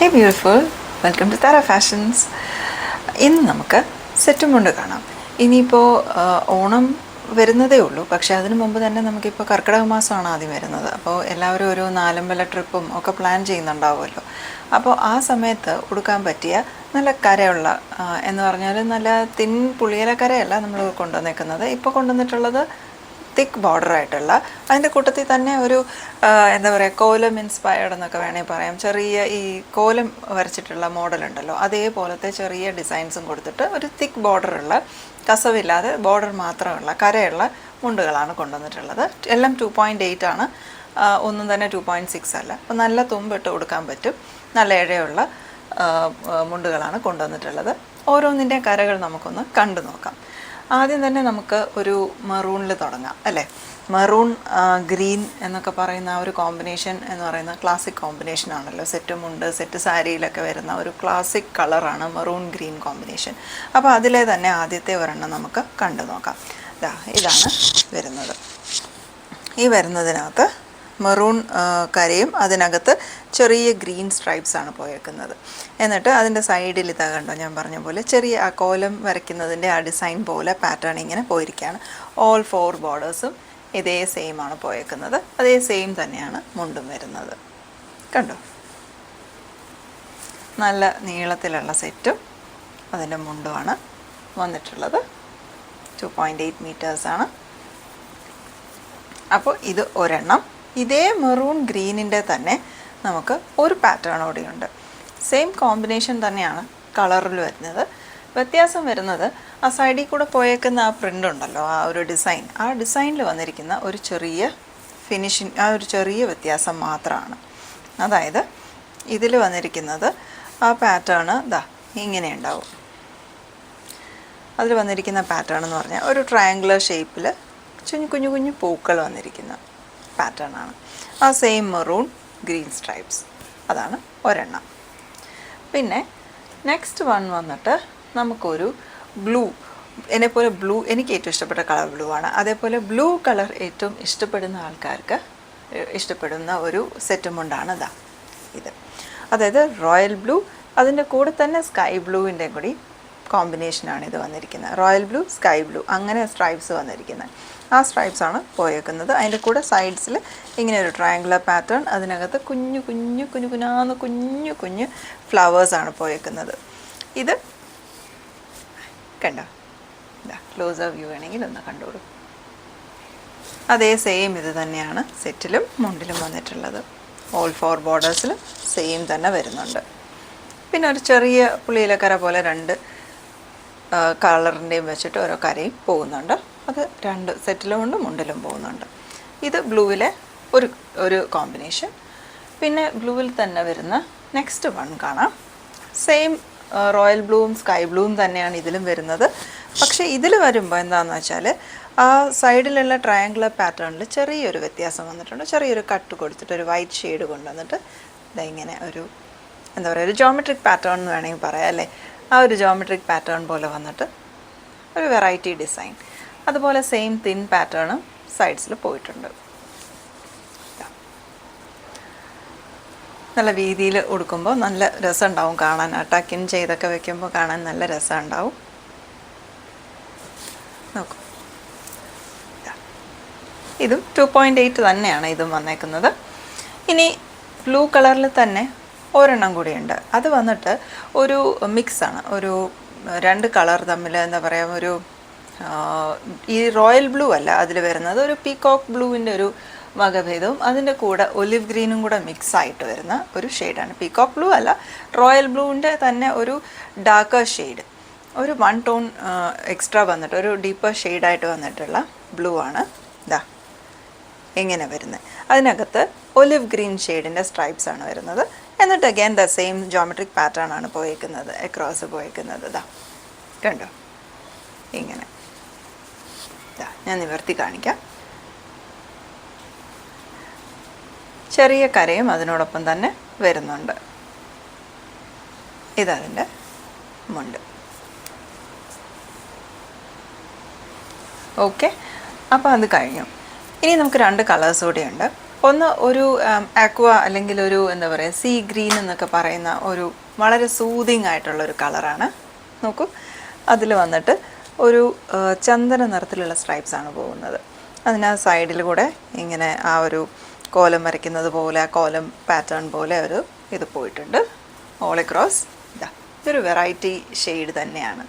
Hey beautiful, welcome to Tara Fashions. ഇന്ന് നമുക്ക് സെറ്റും മുണ്ട് കാണാം. ഇനിയിപ്പോൾ ഓണം വരുന്നതേ ഉള്ളൂ, പക്ഷേ അതിനു മുമ്പ് തന്നെ നമുക്കിപ്പോൾ കർക്കിടക മാസമാണ് ആദ്യം വരുന്നത്. അപ്പോൾ എല്ലാവരും ഒരു നാലമ്പല ട്രിപ്പും ഒക്കെ പ്ലാൻ ചെയ്യുന്നുണ്ടാവുമല്ലോ. അപ്പോൾ ആ സമയത്ത് ഉടുക്കാൻ പറ്റിയ നല്ല കരയുള്ള എന്ന് പറഞ്ഞാൽ നല്ല തിൻ പുളിയില കരയല്ല നമ്മൾ കൊണ്ടുവന്നേക്കുന്നത്. ഇപ്പോൾ കൊണ്ടുവന്നിട്ടുള്ളത് തിക്ക് ബോർഡറായിട്ടുള്ള, അതിൻ്റെ കൂട്ടത്തിൽ തന്നെ ഒരു എന്താ പറയുക, കോലം ഇൻസ്പയർഡ് എന്നൊക്കെ വേണമെങ്കിൽ പറയാം. ചെറിയ ഈ കോലം വരച്ചിട്ടുള്ള മോഡലുണ്ടല്ലോ, അതേപോലത്തെ ചെറിയ ഡിസൈൻസും കൊടുത്തിട്ട് ഒരു തിക്ക് ബോർഡറുള്ള, കസവില്ലാതെ ബോർഡർ മാത്രമുള്ള കരയുള്ള മുണ്ടുകളാണ് കൊണ്ടുവന്നിട്ടുള്ളത്. എല്ലാം 2.8 ആണ്, ഒന്നും തന്നെ 2.6 അല്ല. അപ്പോൾ നല്ല തുമ്പിട്ട് കൊടുക്കാൻ പറ്റും. നല്ല ഇഴയുള്ള മുണ്ടുകളാണ് കൊണ്ടുവന്നിട്ടുള്ളത്. ഓരോന്നിൻ്റെ കരകൾ നമുക്കൊന്ന് കണ്ടു നോക്കാം. ആദ്യം തന്നെ നമുക്ക് ഒരു മെറൂണിൽ തുടങ്ങാം അല്ലേ. മെറൂൺ ഗ്രീൻ എന്നൊക്കെ പറയുന്ന ആ ഒരു കോമ്പിനേഷൻ എന്ന് പറയുന്ന ക്ലാസിക് കോമ്പിനേഷൻ ആണല്ലോ. സെറ്റ് മുണ്ട്, സെറ്റ് സാരിയിലൊക്കെ വരുന്ന ഒരു ക്ലാസിക് കളറാണ് മെറൂൺ ഗ്രീൻ കോമ്പിനേഷൻ. അപ്പോൾ അതിലെ തന്നെ ആദ്യത്തെ ഒരെണ്ണം നമുക്ക് കണ്ടു നോക്കാം. ഇതാണ് വരുന്നത്. ഈ വരുന്നതിനകത്ത് മെറൂൺ കരയും അതിനകത്ത് ചെറിയ ഗ്രീൻ സ്ട്രൈപ്സ് ആണ് പോയേക്കുന്നത്. എന്നിട്ട് അതിൻ്റെ സൈഡിൽ ഇതാ കണ്ടോ, ഞാൻ പറഞ്ഞ പോലെ ചെറിയ ആ കോലം വരയ്ക്കുന്നതിൻ്റെ ആ ഡിസൈൻ പോലെ പാറ്റേൺ ഇങ്ങനെ പോയിരിക്കുകയാണ്. ഓൾ 4 ബോർഡേഴ്സും ഇതേ സെയിം ആണ് പോയേക്കുന്നത്. അതേ സെയിം തന്നെയാണ് മുണ്ടും വരുന്നത്. കണ്ടോ, നല്ല നീളത്തിലുള്ള സെറ്റും അതിൻ്റെ മുണ്ടുമാണ് വന്നിട്ടുള്ളത്. 2.8 മീറ്റേഴ്സാണ്. അപ്പോൾ ഇത് ഒരെണ്ണം. ഇതേ മെറൂൺ ഗ്രീനിൻ്റെ തന്നെ നമുക്ക് ഒരു പാറ്റേൺ കൂടിയുണ്ട്. സെയിം കോമ്പിനേഷൻ തന്നെയാണ് കളറിൽ വരുന്നത്. വ്യത്യാസം വരുന്നത് ആ സൈഡിൽ കൂടെ പോയേക്കുന്ന ആ പ്രിൻ്റ് ഉണ്ടല്ലോ, ആ ഒരു ഡിസൈൻ, ആ ഡിസൈനിൽ വന്നിരിക്കുന്ന ഒരു ചെറിയ ഫിനിഷിങ്, ആ ഒരു ചെറിയ വ്യത്യാസം മാത്രമാണ്. അതായത് ഇതിൽ വന്നിരിക്കുന്നത് ആ പാറ്റേൺ ഇങ്ങനെ ഉണ്ടാവും. അതിൽ വന്നിരിക്കുന്ന പാറ്റേൺ എന്ന് പറഞ്ഞാൽ ഒരു ട്രയാങ്കുലർ ഷേപ്പിൽ കുഞ്ഞു കുഞ്ഞു പൂക്കൾ വന്നിരിക്കുന്ന പാറ്റേൺ ആണ്. ആ സെയിം മെറൂൺ ഗ്രീൻ സ്ട്രൈപ്സ്, അതാണ് ഒരെണ്ണം. പിന്നെ നെക്സ്റ്റ് വൺ വന്നിട്ട് നമുക്കൊരു ബ്ലൂ, എന്നെപ്പോലെ ബ്ലൂ, എനിക്ക് ഏറ്റവും ഇഷ്ടപ്പെട്ട കളർ ബ്ലൂ ആണ്. അതേപോലെ ബ്ലൂ കളർ ഏറ്റവും ഇഷ്ടപ്പെടുന്ന ആൾക്കാർക്ക് ഇഷ്ടപ്പെടുന്ന ഒരു സെറ്റും കൊണ്ടാണ് ഇത്. അതായത് റോയൽ ബ്ലൂ, അതിൻ്റെ കൂടെ തന്നെ സ്കൈ ബ്ലൂവിൻ്റെ കൂടി കോമ്പിനേഷനാണ് ഇത് വന്നിരിക്കുന്നത്. റോയൽ ബ്ലൂ, സ്കൈ ബ്ലൂ, അങ്ങനെ സ്ട്രൈപ്സ് വന്നിരിക്കുന്നത്. ആ സ്ട്രൈപ്സാണ് പോയേക്കുന്നത്. അതിൻ്റെ കൂടെ സൈഡ്സിൽ ഇങ്ങനെ ഒരു ട്രയാങ്കുലർ പാറ്റേൺ, അതിനകത്ത് കുഞ്ഞു ഫ്ലവേഴ്സാണ് പോയേക്കുന്നത്. ഇത് കണ്ടോ, ക്ലോസർ വ്യൂ വേണമെങ്കിൽ ഒന്ന് കണ്ടോളൂ. അതേ സെയിം ഇത് തന്നെയാണ് സെറ്റിലും മുണ്ടിലും വന്നിട്ടുള്ളത്. ഓൾ 4 ബോർഡേഴ്സിലും സെയിം തന്നെ വരുന്നുണ്ട്. പിന്നെ ഒരു ചെറിയ പുളിയിലക്കര പോലെ 2 കളറിൻ്റെയും വെച്ചിട്ട് ഓരോ കരയും പോകുന്നുണ്ട്. അത് 2 സെറ്റിലും ഉണ്ട്, മുണ്ടിലും പോകുന്നുണ്ട്. ഇത് ബ്ലൂവിലെ ഒരു കോമ്പിനേഷൻ. പിന്നെ ബ്ലൂവിൽ തന്നെ വരുന്ന നെക്സ്റ്റ് വൺ കാണാം. സെയിം റോയൽ ബ്ലൂവും സ്കൈ ബ്ലൂവും തന്നെയാണ് ഇതിലും വരുന്നത്. പക്ഷേ ഇതിൽ വരുമ്പോൾ എന്താണെന്ന് വെച്ചാൽ ആ സൈഡിലുള്ള ട്രയാങ്കുലർ പാറ്റേണിൽ ചെറിയൊരു വ്യത്യാസം വന്നിട്ടുണ്ട്. ചെറിയൊരു കട്ട് കൊടുത്തിട്ട് ഒരു വൈറ്റ് ഷെയ്ഡ് കൊണ്ടുവന്നിട്ട് ഇങ്ങനെ ഒരു എന്താ പറയുക, ഒരു ജോമെട്രിക് പാറ്റേൺ എന്ന് വേണമെങ്കിൽ പറയാം അല്ലേ. ആ ഒരു ജോമെട്രിക് പാറ്റേൺ പോലെ വന്നിട്ട് ഒരു വെറൈറ്റി ഡിസൈൻ. അതുപോലെ സെയിം തിൻ പാറ്റേണും സൈഡ്സിൽ പോയിട്ടുണ്ട്. നല്ല വീതിയിൽ ഉടുക്കുമ്പോൾ നല്ല രസമുണ്ടാവും കാണാൻ. ടക്കിൻ ചെയ്തൊക്കെ വെക്കുമ്പോൾ കാണാൻ നല്ല രസമുണ്ടാവും. നോക്കൂ, ഇതും 2.8 തന്നെയാണ് ഇതും വന്നേക്കുന്നത്. ഇനി ബ്ലൂ കളറിൽ തന്നെ ഒരെണ്ണം കൂടിയുണ്ട്. അത് വന്നിട്ട് ഒരു മിക്സാണ്. ഒരു 2 കളർ തമ്മിൽ എന്താ പറയുക, ഒരു ഈ റോയൽ ബ്ലൂ അല്ല അതിൽ വരുന്നത്, ഒരു പീകോക്ക് ബ്ലൂവിൻ്റെ ഒരു വകഭേദവും അതിൻ്റെ കൂടെ ഒലിവ് ഗ്രീനും കൂടെ മിക്സ് ആയിട്ട് വരുന്ന ഒരു ഷെയ്ഡാണ്. പീകോക്ക് ബ്ലൂ അല്ല, റോയൽ ബ്ലൂവിൻ്റെ തന്നെ ഒരു ഡാർക്കർ ഷെയ്ഡ്, ഒരു 1 ടോൺ എക്സ്ട്രാ വന്നിട്ട് ഒരു ഡീപ്പർ ഷെയ്ഡായിട്ട് വന്നിട്ടുള്ള ബ്ലൂ ആണ് ഇങ്ങനെ വരുന്നത്. അതിനകത്ത് ഒലിവ് ഗ്രീൻ ഷെയ്ഡിൻ്റെ സ്ട്രൈപ്സ് ആണ് വരുന്നത്. എന്നിട്ട് അഗൈൻ സെയിം ജോമെട്രിക് പാറ്റേൺ ആണ് പോയേക്കുന്നത്, അക്രോസ് പോയേക്കുന്നത്. കണ്ടോ, ഇങ്ങനെ ഞാൻ നിവർത്തി കാണിക്കാം. ചെറിയ കരയും അതിനോടൊപ്പം തന്നെ വരുന്നുണ്ട്. ഇതതിൻ്റെ മുണ്ട്. ഓക്കെ, അപ്പോൾ അത് കഴിഞ്ഞു. ഇനി നമുക്ക് 2 കളേഴ്സ് കൂടിയുണ്ട്. ഒന്ന് ഒരു ആക്വ അല്ലെങ്കിൽ ഒരു എന്താ പറയുക സീ ഗ്രീൻ എന്നൊക്കെ പറയുന്ന ഒരു വളരെ സൂതിങ് ആയിട്ടുള്ള ഒരു കളറാണ്. നോക്കൂ, അതിൽ വന്നിട്ട് ഒരു ചന്ദന നിറത്തിലുള്ള സ്ട്രൈപ്സ് ആണ് പോകുന്നത്. അതിന് ആ സൈഡിൽ കൂടെ ഇങ്ങനെ ആ ഒരു കോലം വരയ്ക്കുന്നത് പോലെ, ആ കോലം പാറ്റേൺ പോലെ ഒരു ഇത് പോയിട്ടുണ്ട് ഓൾ അക്രോസ്. ഇതൊരു വെറൈറ്റി ഷെയ്ഡ് തന്നെയാണ്.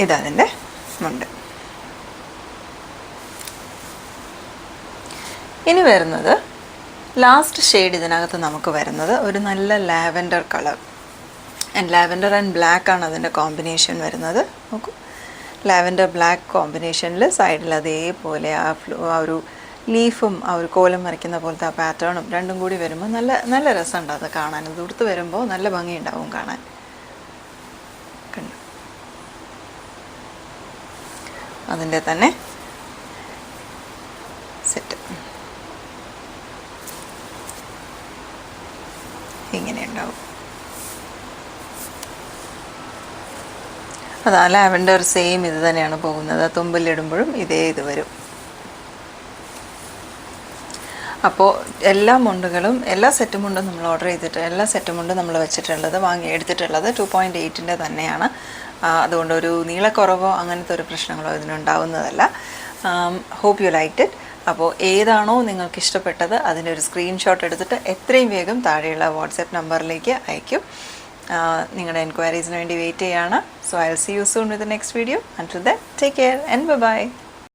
ഇതതിൻ്റെ മുണ്ട്. ഇനി വരുന്നത് ലാസ്റ്റ് ഷെയ്ഡ് ഇതിനകത്ത് നമുക്ക് വരുന്നത് ഒരു നല്ല lavender colour. Lavender and black ആണ് അതിൻ്റെ കോമ്പിനേഷൻ വരുന്നത്. നോക്കൂ, ലാവൻഡർ ബ്ലാക്ക് കോമ്പിനേഷനിൽ സൈഡിൽ അതേപോലെ ആ ഒരു ലീഫും ആ ഒരു കോലം വരയ്ക്കുന്ന പോലത്തെ ആ പാറ്റേണും രണ്ടും കൂടി വരുമ്പോൾ നല്ല നല്ല രസമുണ്ട് അത് കാണാൻ. ഇത് ഉടുത്ത് വരുമ്പോൾ നല്ല ഭംഗിയുണ്ടാവും കാണാൻ. കണ്ടു, അതിൻ്റെ തന്നെ സെറ്റ് ഇങ്ങനെ ഉണ്ടാവും. അതാ ലാവൻഡർ സെയിം ഇത് തന്നെയാണ് പോകുന്നത്. തുമ്പിലിടുമ്പോഴും ഇതേ ഇത് വരും. അപ്പോൾ എല്ലാ മുണ്ടുകളും, എല്ലാ സെറ്റ് മുണ്ടും നമ്മൾ ഓർഡർ ചെയ്തിട്ട്, എല്ലാ സെറ്റ് മുണ്ടും നമ്മൾ വെച്ചിട്ടുള്ളത് എടുത്തിട്ടുള്ളത് 2.8 തന്നെയാണ്. അതുകൊണ്ട് ഒരു നീളക്കുറവോ അങ്ങനത്തെ ഒരു പ്രശ്നങ്ങളോ ഇതിനുണ്ടാവുന്നതല്ല. Hope you like it. അപ്പോൾ ഏതാണോ നിങ്ങൾക്ക് ഇഷ്ടപ്പെട്ടത് അതിൻ്റെ ഒരു സ്ക്രീൻഷോട്ട് എടുത്തിട്ട് എത്രയും വേഗം താഴെയുള്ള വാട്സാപ്പ് നമ്പറിലേക്ക് അയക്കും. നിങ്ങളുടെ എൻക്വയറീസിന് വേണ്ടി വെയിറ്റ് ചെയ്യാണ്. So I will see you soon with the next video. Until then take care and by.